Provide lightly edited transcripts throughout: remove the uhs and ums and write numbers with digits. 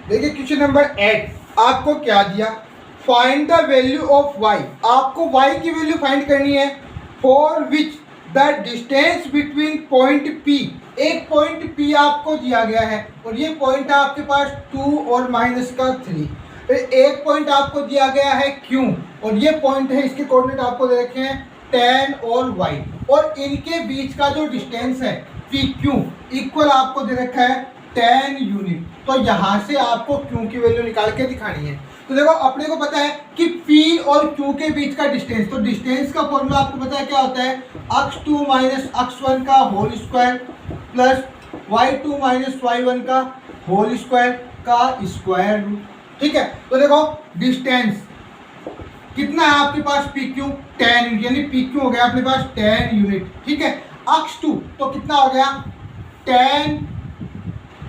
देखिए question number 8 आपको क्या दिया, find the value of y। आपको y की वैल्यू फाइंड करनी है for which the distance between point P। एक पॉइंट P आपको दिया गया है और ये पॉइंट है आपके पास 2 और माइनस का 3। फिर एक पॉइंट आपको दिया गया है Q और ये पॉइंट है, इसके कोऑर्डिनेट आपको दे रखे हैं 10 और y, और इनके बीच का जो डिस्टेंस है PQ इक्वल आपको दे रखा है 10 यूनिट। तो यहाँ से आपको Q की वैल्यू निकाल के दिखानी है। तो देखो अपने को पता है कि P और Q के बीच का डिस्टेंस, तो डिस्टेंस का फॉर्मूला आपको पता है क्या होता है, x2 माइनस x1 का whole square plus y2 minus y1 का होल स्क्वायर का स्क्वायर रूट। ठीक है, तो देखो डिस्टेंस कितना है आपके पास PQ 10 यूनिट, यानी PQ हो गया अपने पास 10 यूनिट। ठीक है, x2 तो कितना हो गया 10,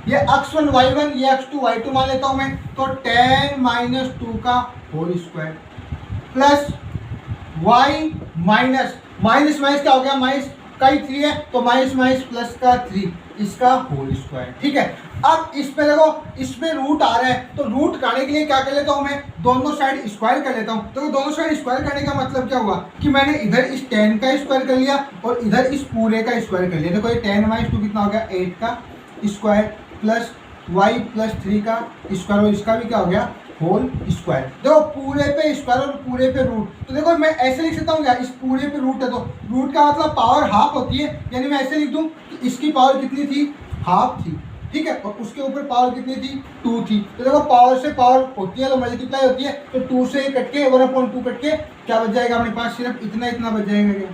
ये x1 y1 ये x2 y2 मान लेता हूं मैं, तो 10 माइनस 2 का whole square plus y minus minus minus क्या हो गया, माइनस का ही 3 है तो माइनस माइनस प्लस का 3 इसका होल स्क्वायर। ठीक है, अब इस पे देखो इसमें रूट आ रहा है, तो रूट काटने के लिए क्या कर लेता हूं मैं, दोनों साइड स्क्वायर कर लेता हूं। तो दोनों साइड स्क्वायर करने का मतलब क्या हुआ कि मैंने इधर इस 10 का स्क्वायर कर लिया और इधर इस पूरे का स्क्वायर कर लिया। देखो ये 10 माइनस 2 कितना हो गया 8 का स्क्वायर प्लस y प्लस 3 का स्क्वायर और इसका भी क्या हो गया होल स्क्वायर। देखो पूरे पे स्क्वायर और पूरे पे रूट, तो देखो मैं ऐसे लिख सकता हूँ क्या, इस पूरे पे रूट है तो रूट का मतलब पावर हाफ होती है, यानी मैं ऐसे लिख दूँ कि इसकी पावर कितनी थी, हाफ थी। ठीक है, और उसके ऊपर पावर कितनी थी 2 थी। तो देखो पावर से पावर होती है तो मल्टीप्लाई होती है, तो 2 से कट के 1/2 कट के क्या बच जाएगा अपने पास, सिर्फ इतना इतना बच जाएगा क्या।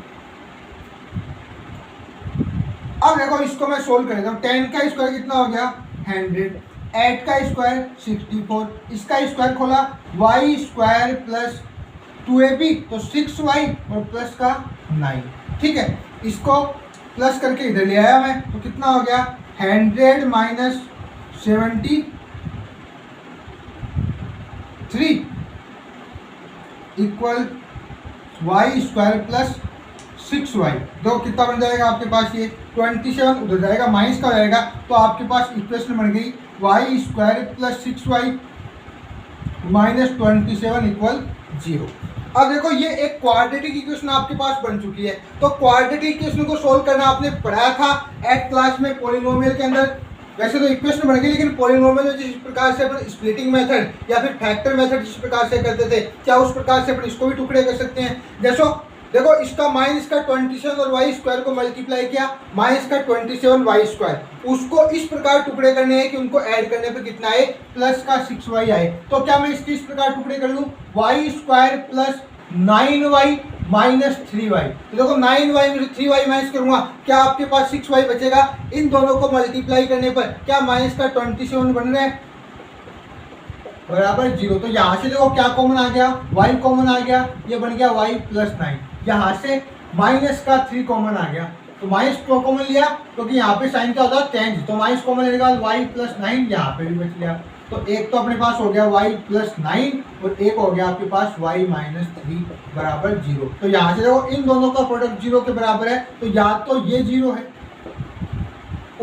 अब देखो इसको मैं सोल्व कर देता हूँ, 10 का स्क्वायर कितना हो गया 100, 8 का स्क्वायर 64, इसका स्क्वायर खोला y स्क्वायर प्लस 2ab तो 6y और प्लस का 9। ठीक है, इसको प्लस करके इधर ले आया मैं, तो कितना हो गया 100 minus 73 equal y square plus 6y। देखो कितना बन जाएगा आपके पास, ये 27 उधर जाएगा माइनस का हो जाएगा, तो आपके पास इक्वेशन बन गई y square plus 6y minus 27 equal 0। अब देखो ये एक क्वाड्रेटिक इक्वेशन आपके पास बन चुकी है। तो क्वाड्रेटिक इक्वेशन को सोल्व करना आपने पढ़ाया था 8th क्लास में पॉलिनोमियल के अंदर। वैसे तो इक्वेशन बन गई, लेकिन पॉलिनोमियल में जिस प्रकार से अपन स्प्लिटिंग मेथड या फिर फैक्टर मेथड जिस प्रकार से करते थे, क्या उस प्रकार से अपन इसको भी टुकड़े कर सकते हैं। जैसो देखो इसका माइनस का 27 और वाई स्क्वायर को मल्टीप्लाई किया, माइनस का 27 वाई स्क्वायर, उसको इस प्रकार टुकड़े करने हैं कि उनको ऐड करने पे कितना आए, प्लस का 6y आए। तो क्या मैं इसके इस प्रकार टुकड़े कर लूँ, Y square plus 9y minus 3y। तो देखो 9y में 3y माइनस करूंगा, क्या आपके पास 6y बचेगा। इन दोनों को मल्टीप्लाई करने पर क्या माइनस का 27 बन रहा है बराबर 0। तो यहाँ से देखो क्या कॉमन आ गया, y कॉमन आ गया, ये बन गया y प्लस 9। यहाँ से माइनस का 3 कॉमन आ गया, तो माइनस को कॉमन लिया क्योंकि यहाँ पे साइन क्या होता है चेंज, तो माइनस कॉमन लेने के बाद y प्लस 9 यहाँ पे भी बच गया। तो एक तो अपने पास हो गया y प्लस 9 और एक हो गया आपके पास y माइनस 3 बराबर 0। तो यहाँ से देखो इन दोनों का प्रोडक्ट 0 के बराबर है, तो या तो ये 0 है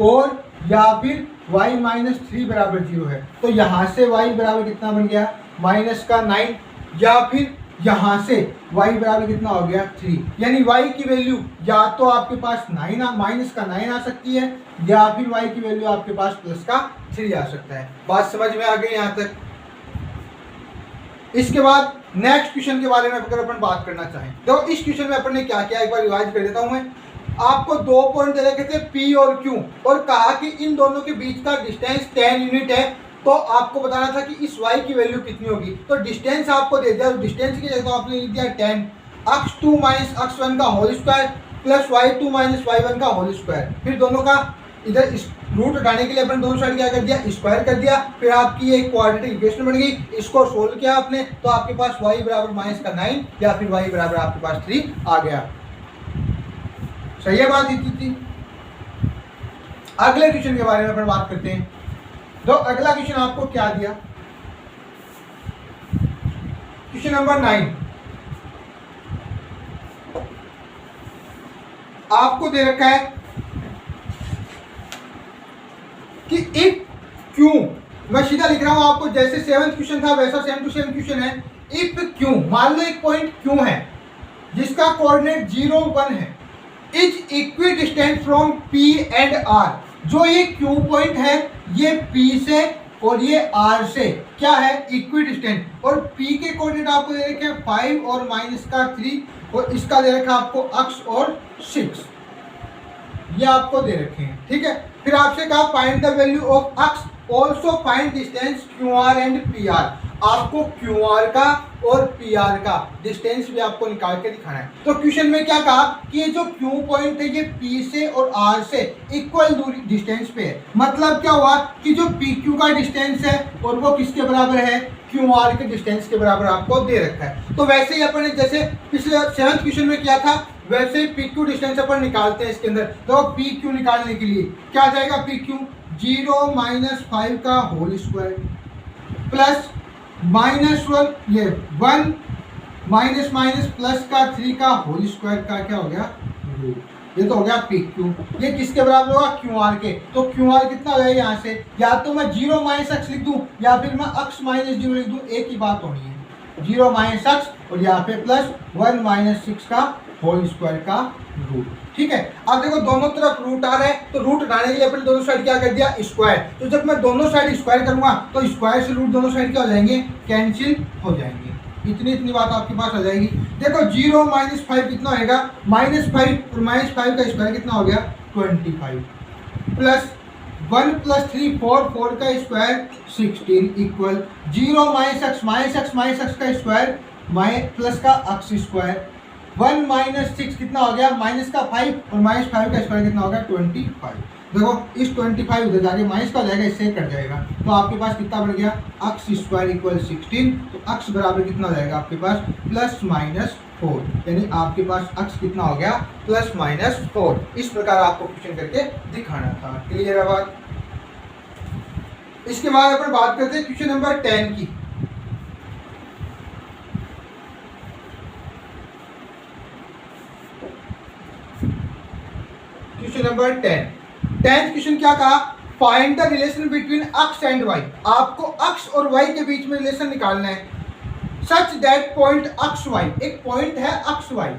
और या फिर y माइनस 3 बराबर 0 है। तो यहाँ से y बराबर कितना बन गया माइनस का 9, या फिर यहाँ से y बराबर कितना हो गया 3, यानी y की वैल्यू या तो आपके पास 9 माइनस का 9 आ सकती है, या फिर y की वैल्यू आपके पास प्लस का 3 आ सकता है। बात समझ में आ गई यहाँ तक। इसके बाद नेक्स्ट क्वेश्चन के बारे में अगर अपन बात करना चाहें, तो इस क्वेश्चन में अपन ने क्या किया एक बार रिवाइज कर देता हूँ मैं। आपको 2 पॉइंट दे रखे थे P और Q और कहा कि इन दोनों के बीच का डिस्टेंस 10 यूनिट है, तो आपको बताना था कि इस y की वैल्यू कितनी होगी। तो डिस्टेंस आपको दे दिया, डिस्टेंस की जगह तो आपने लिख दिया 10, x2 माइनस x1 का whole square plus y2 minus y1 का होल स्क्वायर। फिर दोनों का इधर रूट हटाने के लिए अपन दोनों साइड क्या कर दिया, स्क्वायर कर दिया। फिर आपकी एक क्वाड्रेटिक इक्वेशन बन गई, इसको सोल्व किया आपने, तो आपके पास y बराबर माइनस का 9 या फिर y बराबर आपके पास 3 आ गया। सही है बात इतनी थी। अगले क्वेश्चन के बारे में अपन बात करते हैं। तो अगला क्वेश्चन आपको क्या दिया, क्वेश्चन नंबर 9 आपको दे रखा है कि इफ Q मैं सीधा लिख रहा हूं आपको, जैसे 7th क्वेश्चन था वैसा सेम टू सेम क्वेश्चन है। इफ क्यू, मान लो एक पॉइंट क्यू है जिसका कोऑर्डिनेट 0 1 है, is equidistant from P and R. जो ये क्यू पॉइंट है ये पी से और ये आर से क्या है, इक्वी डिस्टेंट। और पी के कोऑर्डिनेट आपको दे रखे हैं 5 और माइनस का 3 और इसका दे रखा आपको अक्ष और 6, ये आपको दे रखे हैं। ठीक है, फिर आपसे कहा फाइंड द वैल्यू ऑफ अक्ष, also find distance Q R and P R. आपको क्यू आर का और पी आर का डिस्टेंस भी आपको निकाल के दिखाना है। तो क्वेश्चन में क्या कहा कि ये जो क्यू पॉइंट है ये पी से और आर से इक्वल दूरी डिस्टेंस पे है। मतलब क्या हुआ कि जो पी क्यू का डिस्टेंस है और वो किसके बराबर है, क्यू आर के डिस्टेंस के बराबर आपको दे रखा है। तो वैसे ही अपन ने जैसे पिछले 7th क्वेश्चन में किया था वैसे ही पी क्यू डिस्टेंस अपन निकालते हैं इसके अंदर। तो पी क्यू निकालने के लिए क्या आ जाएगा, पी क्यू 0 माइनस 5 का होल स्क्वायर प्लस -1 ये 1 माइनस माइनस प्लस का 3 का होल स्क्वायर का क्या हो गया, ये तो हो गया पी क्यू। ये किसके बराबर होगा, क्यू आर के। तो क्यू आर कितना हो गया यहाँ से, या तो मैं 0 माइनस अक्स लिख दूं या फिर मैं अक्स माइनस 0 लिख दूं, एक ही बात होनी है। 0 माइनस अक्स और यहाँ पे प्लस 1 माइनस 6 का होल स्क्वायर का रूट। ठीक है, अब देखो दोनों तरफ रूट आ रहा है तो रूट हटाने के लिए अपने दोनों साइड क्या कर दिया, स्क्वायर। तो जब मैं दोनों साइड स्क्वायर करूंगा तो स्क्वायर से रूट दोनों साइड क्या हो जाएंगे, कैंसिल हो जाएंगे। इतनी बात आपके पास आ जाएगी। देखो 0 माइनस 5 कितना होएगा, -5 और -5 का स्क्वायर कितना हो गया 25 प्लस 1 प्लस 3 4 का स्क्वायर 16 इक्वल 0 माइनस एक्स का स्क्वायर प्लस का अक्स स्क्वायर 1 माइनस 6 कितना हो गया, माइनस का 5 और -5 का स्क्वायर कितना हो गया 25। देखो इस 25 उधर जाके माइनस का हो जाएगा, इससे कट जाएगा। तो आपके पास कितना बढ़ गया, अक्स स्क्वायर इक्वल 16। तो अक्स बराबर कितना हो जाएगा आपके पास +-4, यानी आपके पास अक्स कितना हो गया +-4। इस प्रकार आपको क्वेश्चन करके दिखाना था। क्लियर है बात। इसके बाद अपन बात करते हैं क्वेश्चन नंबर 10 की। क्वेश्चन नंबर 10th क्वेश्चन क्या कहा, find the relation between x and y. आपको अक्स और वाई के बीच में रिलेशन निकालना है। Such that point x y, एक पॉइंट है x y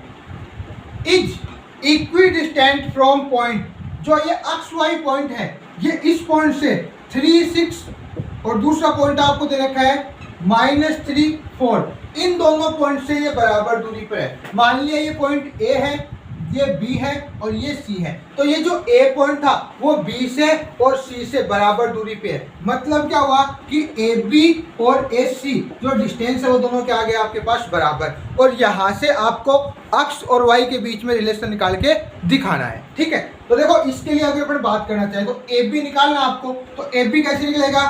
is equidistant from point. जो ये अक्स वाई पॉइंट है ये इस पॉइंट से 3 6 और दूसरा पॉइंट आपको दे रखा है -3 4। इन दोनों पॉइंट से ये बराबर दूरी पर है। मान लिया ये पॉइंट ए है, ये बी है और ये सी है। तो ये जो ए पॉइंट था वो बी से और सी से बराबर दूरी पे है। मतलब क्या हुआ कि ए बी और ए सी जो डिस्टेंस है वो दोनों क्या आ गया आपके पास बराबर। और यहाँ से आपको अक्स और वाई के बीच में रिलेशन निकाल के दिखाना है। ठीक है, तो देखो इसके लिए अगर अपन बात करना चाहें तो ए बी निकालना आपको। तो ए बी कैसे निकलेगा,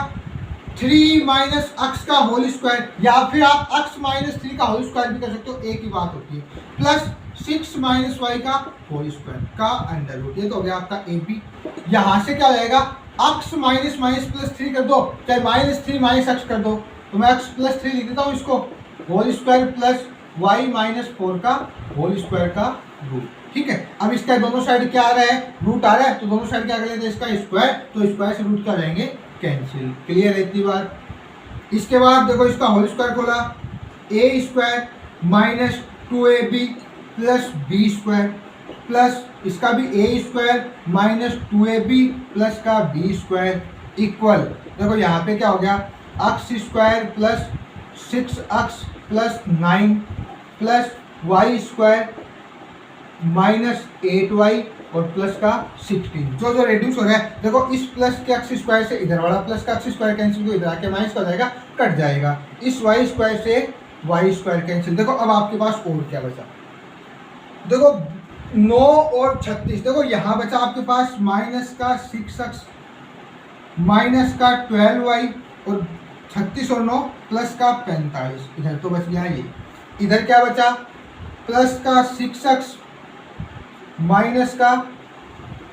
3 माइनस अक्स का होल स्क्वायर, या फिर आप अक्स माइनस 3 का होल स्क्वायर भी कर सकते हो, एक ही बात होती है, प्लस 6 माइनस वाई का होल स्क्वायर का अंडर रूट। ये तो हो गया आपका ए बी। यहाँ से क्या हो जाएगा, अक्स माइनस माइनस प्लस 3 कर दो, चाहे -3 माइनस अक्स कर दो। तो मैं अक्स प्लस 3 लिख देता हूँ इसको, होल स्क्वायर प्लस वाई -4 का होल स्क्वायर का रूट। ठीक है, अब इसका दोनों साइड क्या आ रहा है, रूट आ रहा है। तो दोनों साइड क्या कर लेते हैं, इसका स्क्वायर, तो स्क्वायर से रूट क्या जाएंगे, कैंसिल। क्लियर है इतनी बात। इसके बाद देखो इसका होल स्क्वायर खोला, a square -2ab plus b square plus इसका भी ए स्क्वायर -2ab प्लस का बी स्क्वायर इक्वल, देखो यहाँ पे क्या हो गया, x square plus 6 x plus 9 plus y square -8y और प्लस का 16। जो रेड्यूस हो रहा है, देखो इस प्लस के अक्स स्क्वायर से इधर वाला प्लस का अक्स स्क्वायर कैंसिल, को इधर आके माइनस का जाएगा, कट जाएगा। इस वाई स्क्वायर से वाई स्क्वायर कैंसिल। देखो अब आपके पास और क्या बचा, देखो 9 और 36, देखो यहाँ बचा आपके पास माइनस का 6x माइनस का 12y और 36 और 9 प्लस का 45। इधर तो बच गया ये। इधर क्या बचा, प्लस का 6x माइनस का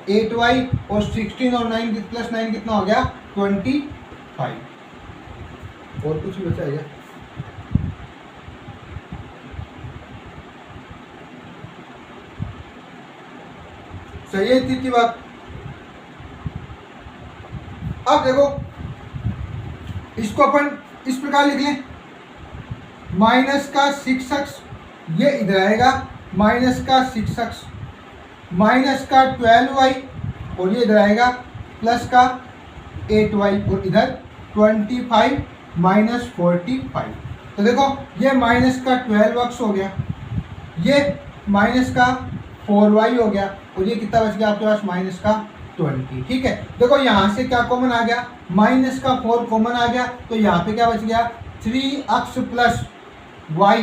8y और 16 और 9 प्लस 9 कितना हो गया 25। और कुछ बचा है क्या, सही है इतनी बात। अब देखो इसको अपन इस प्रकार लिख लें, माइनस का 6x ये इधर आएगा, माइनस का 6x माइनस का 12y और ये इधर आएगा प्लस का 8y और इधर 25 माइनस 45। तो देखो ये माइनस का 12x हो गया, ये माइनस का 4y हो गया और ये कितना बच गया आपके पास माइनस का 20। ठीक है, देखो यहाँ से क्या कॉमन आ गया, माइनस का 4 कॉमन आ गया, तो यहाँ पे क्या बच गया 3x plus y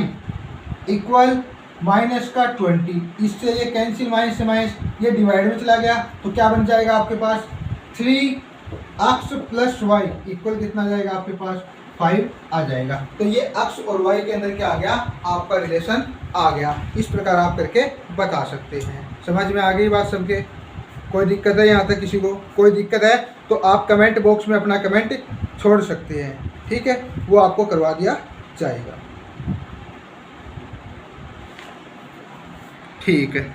equal minus का 20। इससे ये कैंसिल, माइनस से माइनस ये डिवाइड में चला गया, तो क्या बन जाएगा आपके पास 3x प्लस वाई इक्वल कितना आ जाएगा आपके पास 5 आ जाएगा। तो ये x और y के अंदर क्या आ गया, आपका रिलेशन आ गया। इस प्रकार आप करके बता सकते हैं। समझ में आ गई बात सबके? कोई दिक्कत है यहाँ तक? किसी को कोई दिक्कत है तो आप कमेंट बॉक्स में अपना कमेंट छोड़ सकते हैं। ठीक है, वो आपको करवा दिया जाएगा। ठीक है।